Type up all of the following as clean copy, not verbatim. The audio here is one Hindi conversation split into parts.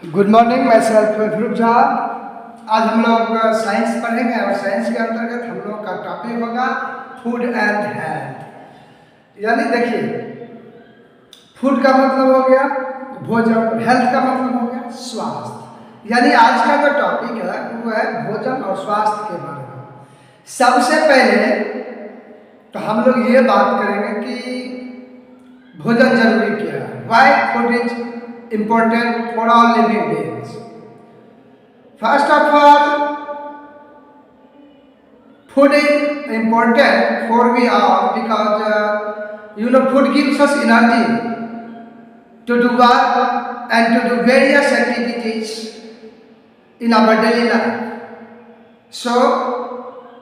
गुड मॉर्निंग, मैं सेल्फ ध्रुव झा। आज हम लोग साइंस पढ़ेंगे और साइंस के अंतर्गत हम लोग का टॉपिक होगा फूड एंड हेल्थ। यानी देखिए, फूड का मतलब हो गया भोजन, हेल्थ का मतलब हो गया स्वास्थ्य। यानी आज का जो टॉपिक है वो है भोजन और स्वास्थ्य के बारे में। सबसे पहले तो हम लोग ये बात करेंगे कि भोजन जरूरी क्या है, why food is important for all living beings. First of all, food is important for we all because food gives us energy to do work and to do various activities in our daily life. So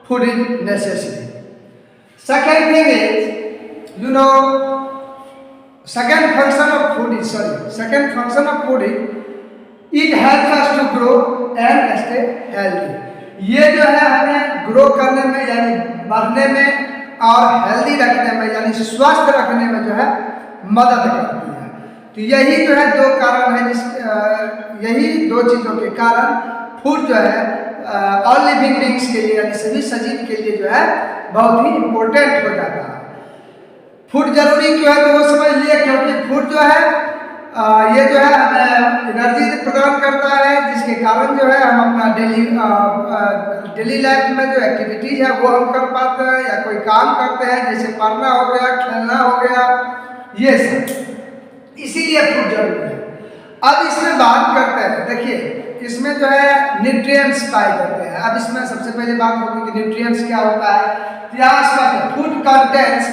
food is necessary. Second thing is, second function of food is it helps us to grow and stay healthy. ये जो है हमें ग्रो करने में यानी बढ़ने में और हेल्दी रखने में यानी स्वस्थ रखने में जो है मदद करती है। तो यही जो है दो कारण है, यही दो चीज़ों के कारण फूड जो है ऑल लिविंग बींग्स के लिए यानी सभी सजीव के लिए जो है बहुत ही इम्पोर्टेंट हो जाता है। फूड जरूरी क्यों है तो वो समझ लिए, क्योंकि फूड जो है ये जो है हमें एनर्जी प्रदान करता है, जिसके कारण जो है हम अपना डेली लाइफ में जो एक्टिविटीज है वो हम कर पाते हैं या कोई काम करते हैं, जैसे पढ़ना हो गया, खेलना हो गया, ये सब। इसीलिए फूड जरूरी है। अब इसमें बात करते हैं, देखिए इसमें जो है न्यूट्रिएंट्स पाए जाते हैं। अब इसमें सबसे पहले बात होगी कि न्यूट्रिएंट्स क्या होता है। फूड कंटेंट्स,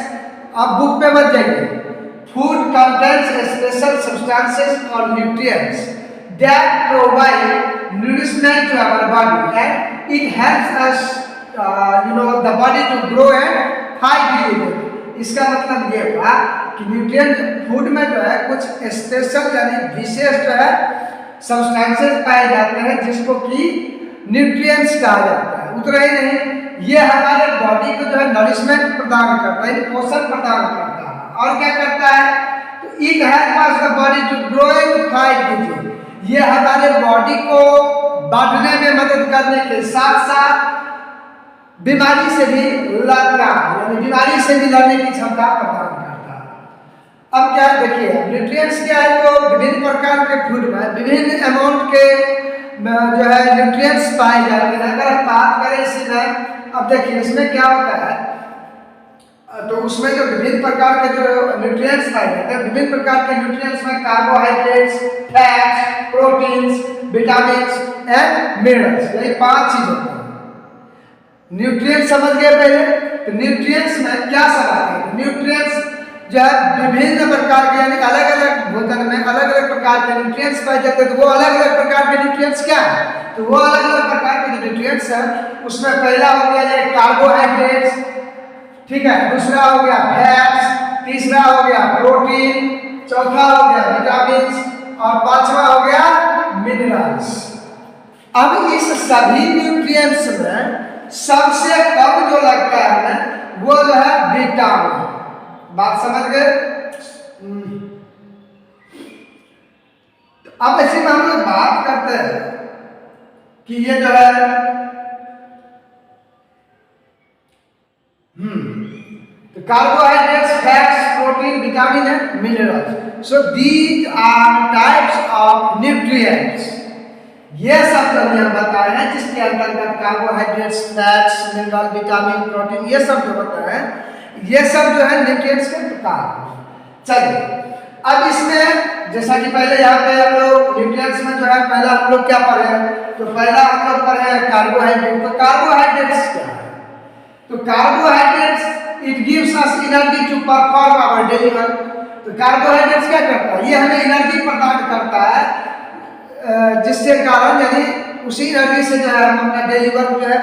आप बुक पे मत जाइए। फूड कंटेंट्स स्पेशल सब्सटेंसेस और nutrients that provide nourishment to our body and it helps us the body to grow and fight disease. इसका मतलब ये हुआ कि न्यूट्रिएंट फूड में जो है कुछ स्पेशल यानी विशेष जो है सब्सटेंसेस पाए जाते हैं जिसको कि न्यूट्रिएंट्स कहा जाता है। उतना ही नहीं, ये हमारे बॉडी को जो है नरिशमेंट प्रदान करता है, पोषण प्रदान करता है। और क्या करता है तो it helps the body to grow and fight disease. ये हमारे बॉडी को बढ़ने में मदद करने के साथ साथ बीमारी से भी लड़ना यानी बीमारी से भी लड़ने की क्षमता प्रदान करता है। अब क्या देखिए न्यूट्रिएंट्स क्या है, तो विभिन्न प्रकार के फूड में विभिन्न अमाउंट के जो है न्यूट्रिएंट्स पाए जाते हैं। अगर हम बात करें इसमें, अब देखिए इसमें क्या होता है तो उसमें जो विभिन्न प्रकार के जो न्यूट्रिएंट्स पाए जाते हैं, विभिन्न प्रकार के न्यूट्रिएंट्स में carbohydrates, fats, proteins, vitamins and minerals, यही 5 चीज होती है। न्यूट्रिएंट्स समझ गए पहले, तो न्यूट्रिएंट्स में क्या सब आते हैं। न्यूट्रिएंट्स जो है विभिन्न प्रकार के यानी अलग अलग भोजन में अलग अलग प्रकार के न्यूट्रिएंट्स पाए जाते हैं। तो वो अलग अलग प्रकार के न्यूट्रिएंट्स क्या है, तो वो अलग अलग प्रकार के जो न्यूट्रिएंट्स हैं उसमें पहला हो गया ये कार्बोहाइड्रेट्स, ठीक है, दूसरा हो गया फैट्स, तीसरा हो गया प्रोटीन, चौथा हो गया विटामिन्स और पांचवा हो गया मिनरल्स। अब इस सभी न्यूट्रिएंट्स में सबसे कम जो लगता है वो जो है विटामिन। बात समझ गए। अब ऐसे में हम लोग बात करते हैं कि ये जो है तो carbohydrates, fats, protein, vitamin and minerals. So these are types of nutrients. ये सब जो हम बताए हैं जिसके अंतर्गत carbohydrates, fats, mineral, vitamin, protein ये सब जो बताए हैं, ये सब जो है न्यूट्रिएंट्स के प्रकार। चलिए अब इसमें जैसा कि पहले यहाँ पे हम लोग न्यूट्रिएंट्स में जो है पहला हम लोग क्या पढ़े, तो पहला हम लोग पढ़े कार्बोहाइड्रेट। तो कार्बोहाइड्रेट्स क्या है, तो carbohydrates it gives us energy to perform our daily work. तो कार्बोहाइड्रेट्स क्या करता है, ये हमें एनर्जी प्रदान करता है, जिसके कारण यानी उसी एनर्जी से जो है हम अपना डेली वर्क जो है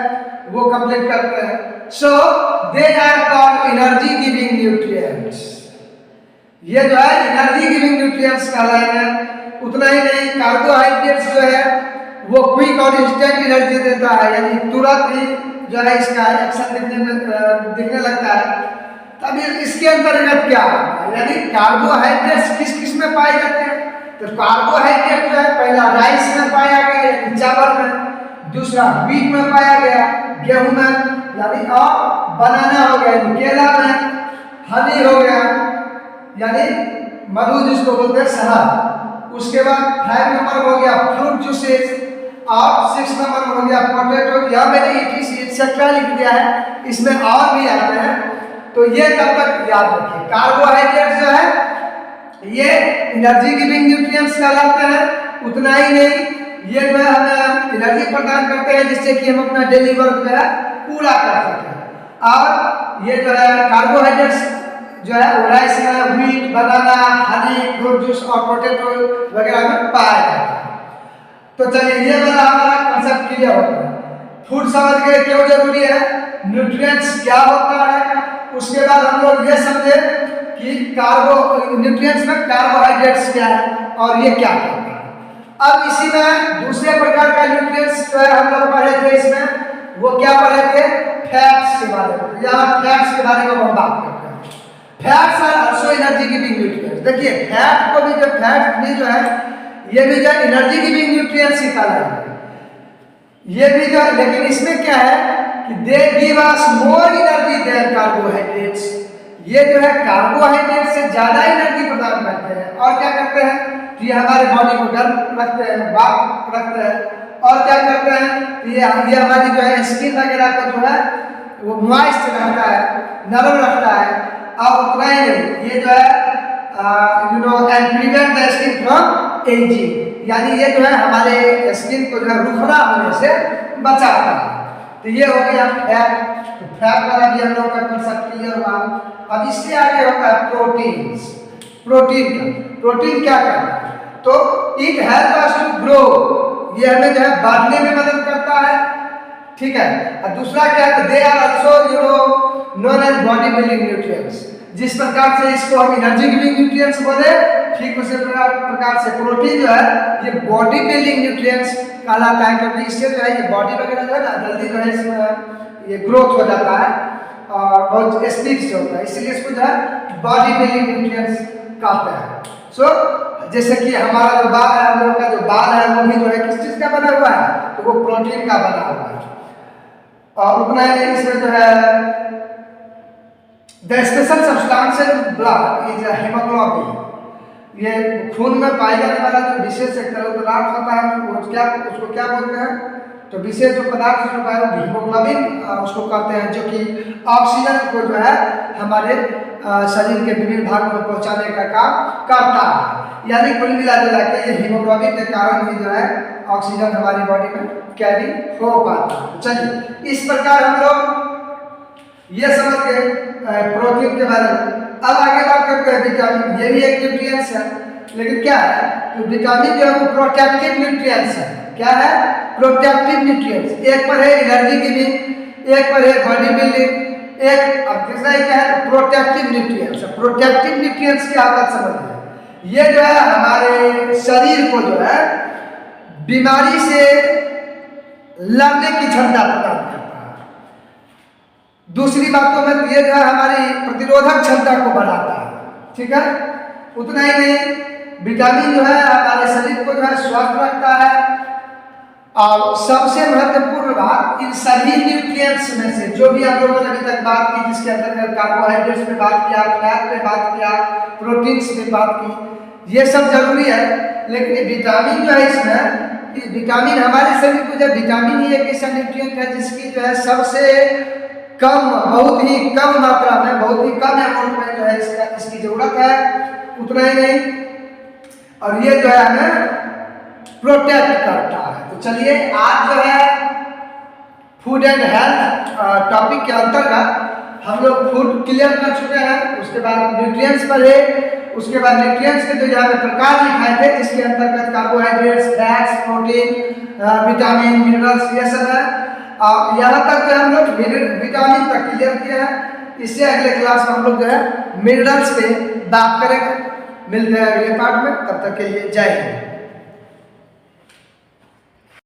वो कंप्लीट करते हैं। So they are called energy giving nutrients. ये जो है एनर्जी गिविंग न्यूट्रिएंट्स कहलाएंगे। उतना ही नहीं, कार्बोहाइड्रेट्स जो है वो क्विक और इंस्टेंट एनर्जी देता है, यानी तुरंत ही जो है इसका एक्शन दिखने लगता है। तब इसके अंतर्गत क्या आता है, यानी कार्बोहाइड्रेट्स किस किस में पाए जाते हैं। तो कार्बोहाइड्रेट जो है पहला राइस में पाया गया यानी चावल में, दूसरा व्हीट में पाया गया गेहूं में, यानी और बनाना हो गया केला में, हनी हो गया यानी मधु जिसको बोलते हैं शहद, उसके बाद 5 नंबर हो गया फ्रूट जूसेस, और 6 नंबर हो गया पोटैटो। यह मैंने एक्सेट्रा लिख दिया है, इसमें और भी आते हैं, तो ये तब तक याद रखिए। कार्बोहाइड्रेट जो है ये एनर्जी गिविंग न्यूट्रिएंट्स कहलाते हैं। उतना ही नहीं, ये जो है हमें एनर्जी प्रदान करते हैं जिससे कि हम अपना डेली वर्क जो है पूरा कर सकें। और ये जो है कार्बोहाइड्रेट्स जो है वो राइस में, व्हीट, बनाना, हनी, फ्रूट जूस और पोटैटो वगैरह में पाया जाता है। तो चलिए ये वाला हमारा कॉन्सेप्ट क्लियर होता है। फूड समझ गए क्यों जरूरी है, न्यूट्रिएंट्स क्या होता है, उसके बाद हम लोग ये समझे कि न्यूट्रिएंट्स में कार्बोहाइड्रेट्स क्या है और ये क्या करता है। अब इसी में दूसरे प्रकार का न्यूट्रिएंट्स जो है हम लोग पढ़े थे, इसमें वो क्या पढ़े थे, फैट्स के बारे में। यहाँ फैट्स के बारे में हम बात करते हैं। Fats are also energy giving nutrients. देखिए फैट को भी, जो फैट भी जो है ये भी जो एनर्जी गिविंग न्यूट्रिएंट्स ही कहलाते हैं। ये भी जो, लेकिन इसमें क्या है कि they give us more energy than carbohydrates. ये जो है कार्बोहाइड्रेट से ज्यादा एनर्जी प्रदान करते हैं। और क्या करते हैं कि ये हमारे बॉडी को गर्म रखते हैं, वार्म रखते हैं। और क्या करते हैं कि ये हमारी जो है स्किन वगैरह को जो है वो मॉइस्ट रखता है, नरम रखता है। और उतना ही नहीं, ये जो है and prevent the skin from ageing, यानी ये जो है हमारे स्किन को जो है रुखड़ा होने से बचाता है। तो ये हो गया फैट। तो फैट वाला भी हम लोग का कॉन्सेप्ट क्लियर हुआ। अब इससे आगे होता है प्रोटीन्स। प्रोटीन क्या करता है, तो it help us to grow, ये हमें जो है बढ़ने में मदद करता है, ठीक है। और दूसरा क्या है, they are also known as body building nutrients. जिस प्रकार से इसको हम एनर्जी गिविंग न्यूट्रिएंट्स बोले, ठीक उसी प्रकार से प्रोटीन जो है ये बॉडी बिल्डिंग न्यूट्रिएंट्स कहलाता है, क्योंकि इससे जो है ये बॉडी वगैरह जो है ना जल्दी जो है इसमें ये ग्रोथ हो जाता है और बहुत स्पीड से होता है, इसलिए इसको जो है बॉडी बिल्डिंग न्यूट्रिएंट्स कहते हैं। सो जैसे कि हमारा जो बाल है, हम लोग का जो बाल है वो भी जो है किस चीज का बना हुआ है, तो वो प्रोटीन का बना हुआ है। और उतना ही इसमें जो है the special substance in blood is haemoglobin. ये खून में पाए जाने वाला जो विशेष एक तरल पदार्थ होता है उसको क्या बोलते हैं, तो विशेष जो पदार्थ जो है हीमोग्लोबिन उसको कहते हैं, जो कि ऑक्सीजन को जो है हमारे शरीर के विभिन्न भागों में पहुंचाने का काम करता है। यानी कुल मिला जुला के ये हीमोग्लोबिन के कारण ही जो है ऑक्सीजन हमारी बॉडी में कैरी हो पाता है। चलिए इस प्रकार हम लोग ये समझ गए प्रोटीन के बारे में। अब आगे बात करते हैं विटामिन। ये भी एक न्यूट्रिएंट्स है, लेकिन क्या है, तो विटामिन जो है वो प्रोटेक्टिव न्यूट्रिएंट्स है। क्या है, प्रोटेक्टिव न्यूट्रिएंट्स। एक पर है एनर्जी गिविंग, एक पर है बॉडी बिल्डिंग, एक अब तीसरा क्या है प्रोटेक्टिव न्यूट्रिएंट्स। प्रोटेक्टिव न्यूट्रिएंट्स की आदत समझिए, ये जो है हमारे शरीर को जो है बीमारी से लड़ने की क्षमता प्रदान करता है। दूसरी बातों में ये जो है हमारी प्रतिरोधक क्षमता को बढ़ाता है, ठीक है। उतना ही नहीं, विटामिन जो है हमारे शरीर को जो है स्वस्थ रखता है। और सबसे महत्वपूर्ण बात, इन सभी न्यूट्रिएंट्स में से जो भी आप लोगों ने अभी तक बात की, जिसके अंतर्गत कार्बोहाइड्रेट्स पे बात किया, फैट पे बात किया, प्रोटीन्स पे बात की, ये सब जरूरी है। लेकिन विटामिन जो है इसमें, विटामिन हमारे शरीर को, जब विटामिन ही एक ऐसा न्यूट्रिएंट है जिसकी जो है सबसे कम, बहुत ही कम मात्रा में, बहुत ही कम अमाउंट में जो है इसकी जरूरत है। उतना ही नहीं, और ये जो है हमें प्रोटेक्ट करता है। तो चलिए आज जो है फूड एंड हेल्थ टॉपिक के अंतर्गत हम लोग फूड क्लियर कर चुके हैं। उसके बाद न्यूट्रिएंट्स पर है, उसके बाद न्यूट्रिएंट्स के जो यहाँ पे प्रकार लिखाए थे, जिसके अंतर्गत carbohydrates, fats, protein, vitamin, minerals, ये सब है। यहाँ तक जो हम लोग विटामिन तक क्लियर किया है। इससे अगले क्लास में हम लोग जो है मिनरल्स पे बात करेंगे। मिलते हैं अगले पार्ट में, तब तक के लिए जय हिंद।